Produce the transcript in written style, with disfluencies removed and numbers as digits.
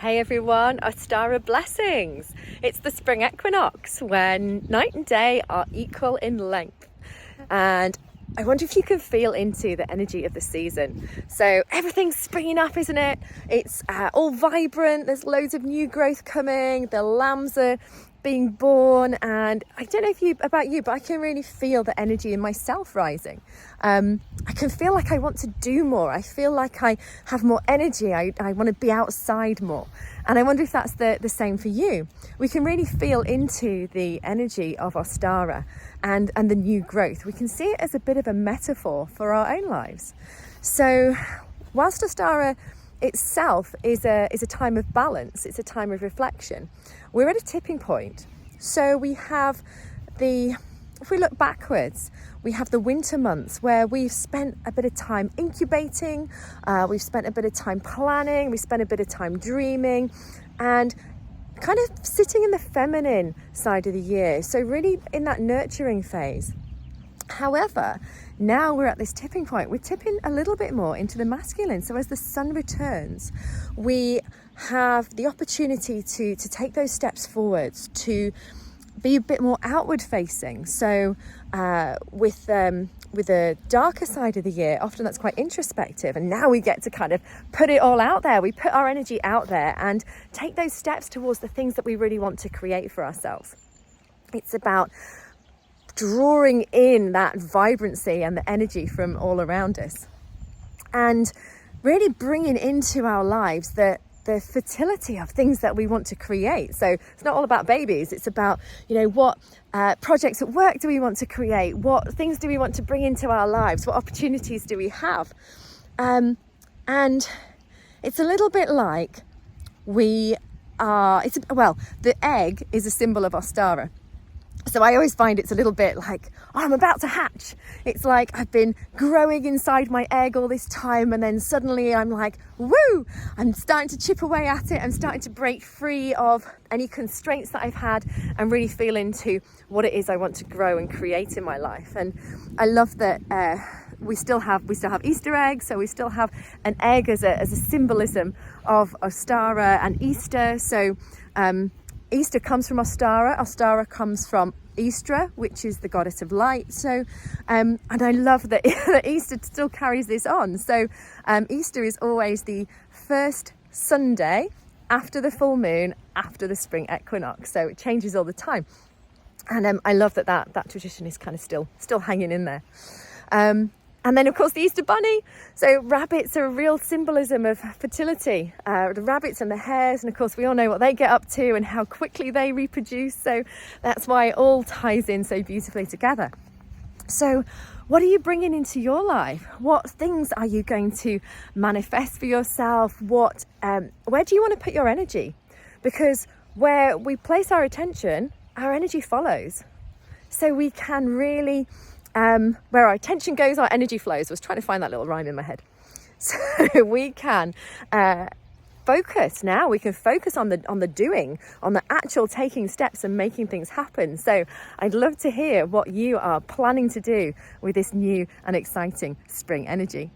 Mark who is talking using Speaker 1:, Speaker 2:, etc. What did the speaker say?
Speaker 1: Hey everyone, Ostara blessings. It's the spring equinox when night and day are equal in length. And I wonder if you can feel into the energy of the season. So everything's springing up, isn't it? It's all vibrant. There's loads of new growth coming. The lambs are being born, and I don't know about you, but I can really feel the energy in myself rising. I can feel like I want to do more. I feel like I have more energy. I want to be outside more. And I wonder if that's the same for you. We can really feel into the energy of Ostara and the new growth. We can see it as a bit of a metaphor for our own lives. So whilst Ostara itself is a time of balance, it's a time of reflection, we're at a tipping point. So we have if we look backwards, we have the winter months where we've spent a bit of time incubating, we've spent a bit of time planning, we spent a bit of time dreaming and kind of sitting in the feminine side of the year. So really in that nurturing phase. However, now we're at this tipping point. We're tipping a little bit more into the masculine. So as the sun returns, we have the opportunity to take those steps forwards, to be a bit more outward facing. So with the darker side of the year, often that's quite introspective. And now we get to kind of put it all out there. We put our energy out there and take those steps towards the things that we really want to create for ourselves. It's about drawing in that vibrancy and the energy from all around us and really bringing into our lives the fertility of things that we want to create. So it's not all about babies. It's about, what projects at work do we want to create? What things do we want to bring into our lives? What opportunities do we have? And it's a little bit like the egg is a symbol of Ostara. So I always find it's a little bit like, I'm about to hatch. It's like I've been growing inside my egg all this time, and then suddenly I'm like, woo! I'm starting to chip away at it. I'm starting to break free of any constraints that I've had and really feel into what it is I want to grow and create in my life. And I love that we still have Easter eggs, so we still have an egg as a symbolism of Ostara and Easter. So Easter comes from Ostara. Ostara comes from Istra, which is the goddess of light. So, and I love that Easter still carries this on. So Easter is always the first Sunday after the full moon, after the spring equinox. So it changes all the time. And I love that tradition is kind of still hanging in there. And then, of course, the Easter Bunny. So rabbits are a real symbolism of fertility. The rabbits and the hares, and of course, we all know what they get up to and how quickly they reproduce. So that's why it all ties in so beautifully together. So what are you bringing into your life? What things are you going to manifest for yourself? Where do you want to put your energy? Because where we place our attention, our energy follows. So we can really... where our attention goes, our energy flows. I was trying to find that little rhyme in my head. So we can focus now. We can focus on the doing, on the actual taking steps and making things happen. So I'd love to hear what you are planning to do with this new and exciting spring energy.